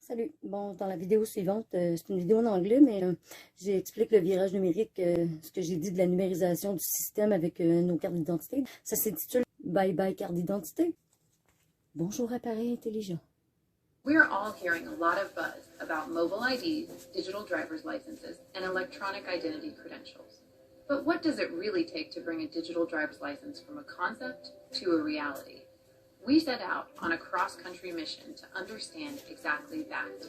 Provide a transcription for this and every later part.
Salut! Bon, dans la vidéo suivante, c'est une vidéo en anglais, mais j'explique le virage numérique, ce que j'ai dit de la numérisation du système avec nos cartes d'identité. Ça s'intitule « Bye bye carte d'identité ». Bonjour appareil intelligent. We're all hearing a lot of buzz about mobile IDs, digital driver's licenses, and electronic identity credentials. But what does it really take to bring a digital driver's license from a concept to a reality? We set out on a cross-country mission to understand exactly that.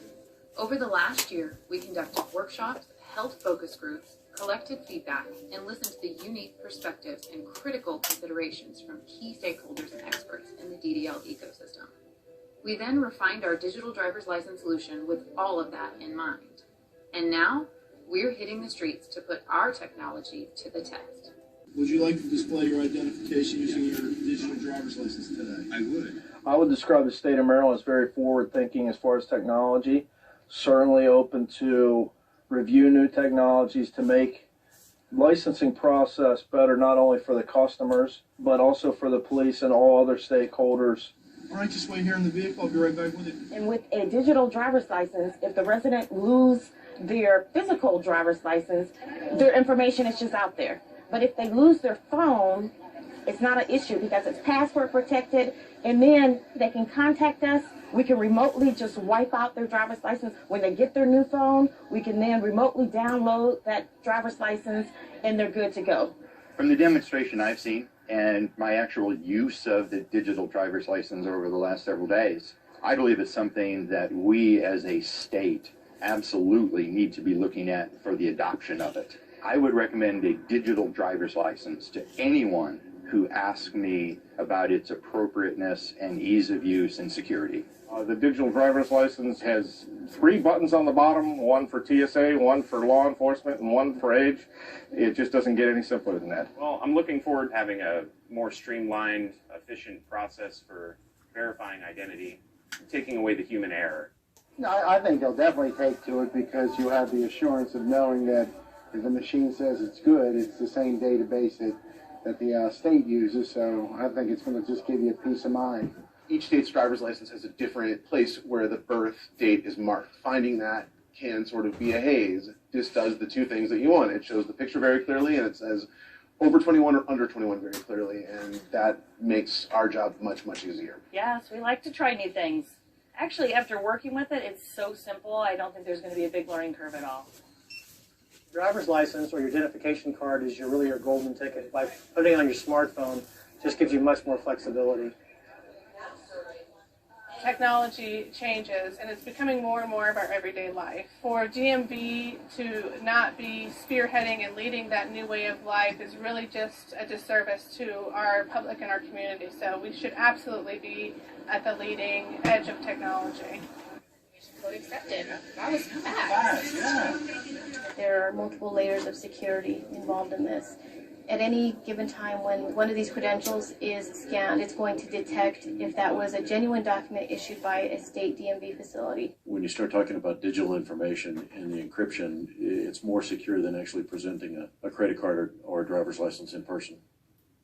Over the last year, we conducted workshops, held focus groups, collected feedback, and listened to the unique perspectives and critical considerations from key stakeholders and experts in the DDL ecosystem. We then refined our digital driver's license solution with all of that in mind. And now, we're hitting the streets to put our technology to the test. Would you like to display your identification using your digital driver's license today? I would. I would describe the state of Maryland as very forward-thinking as far as technology, certainly open to review new technologies to make licensing process better not only for the customers, but also for the police and all other stakeholders. All right, just wait here in the vehicle. I'll be right back with you. And with a digital driver's license, if the resident lose their physical driver's license, their information is just out there. But if they lose their phone, it's not an issue because it's password protected, and then they can contact us. We can remotely just wipe out their driver's license. When they get their new phone, we can then remotely download that driver's license, and they're good to go. From the demonstration I've seen and my actual use of the digital driver's license over the last several days, I believe it's something that we as a state absolutely need to be looking at for the adoption of it. I would recommend a digital driver's license to anyone who asks me about its appropriateness and ease of use and security. The digital driver's license has 3 buttons on the bottom, one for TSA, one for law enforcement, and one for age. It just doesn't get any simpler than that. Well, I'm looking forward to having a more streamlined, efficient process for verifying identity, taking away the human error. No, I think they'll definitely take to it because you have the assurance of knowing that if the machine says it's good, it's the same database that the state uses, so I think it's going to just give you a peace of mind. Each state's driver's license has a different place where the birth date is marked. Finding that can sort of be a haze. This does the 2 things that you want. It shows the picture very clearly, and it says over 21 or under 21 very clearly, and that makes our job much, much easier. Yes, we like to try new things. Actually, after working with it, it's so simple, I don't think there's going to be a big learning curve at all. Driver's license or your identification card is really your golden ticket. By putting it on your smartphone, just gives you much more flexibility. Technology changes, and it's becoming more and more of our everyday life. For DMV to not be spearheading and leading that new way of life is really just a disservice to our public and our community. So we should absolutely be at the leading edge of technology. Code accepted. That was fast. There are multiple layers of security involved in this. At any given time when one of these credentials is scanned, it's going to detect if that was a genuine document issued by a state DMV facility. When you start talking about digital information and the encryption, it's more secure than actually presenting a credit card or a driver's license in person.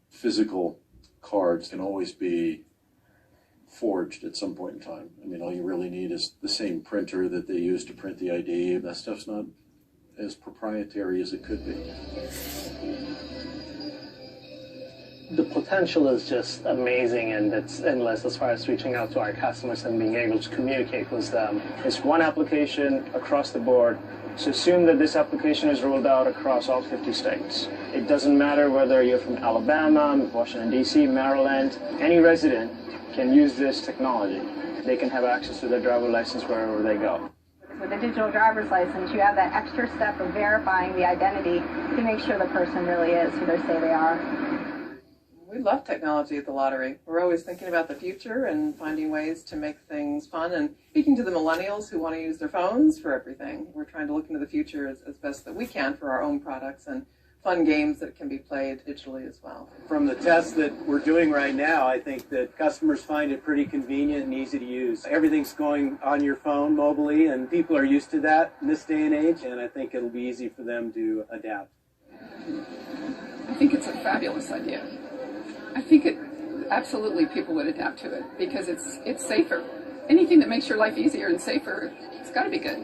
Physical cards can always be forged at some point in time. I mean, all you really need is the same printer that they use to print the ID. That stuff's not as proprietary as it could be. The potential is just amazing, and it's endless as far as reaching out to our customers and being able to communicate with them. It's one application across the board. So assume that this application is rolled out across all 50 states. It doesn't matter whether you're from Alabama, Washington, D.C., Maryland. Any resident can use this technology. They can have access to their driver's license wherever they go. With a digital driver's license, you have that extra step of verifying the identity to make sure the person really is who they say they are. We love technology at the lottery. We're always thinking about the future and finding ways to make things fun. And speaking to the millennials who want to use their phones for everything, we're trying to look into the future as best that we can for our own products and fun games that can be played digitally as well. From the tests that we're doing right now, I think that customers find it pretty convenient and easy to use. Everything's going on your phone mobily, and people are used to that in this day and age, and I think it'll be easy for them to adapt. I think it's a fabulous idea. I think absolutely people would adapt to it because it's safer. anything that makes your life easier and safer, it's got to be good.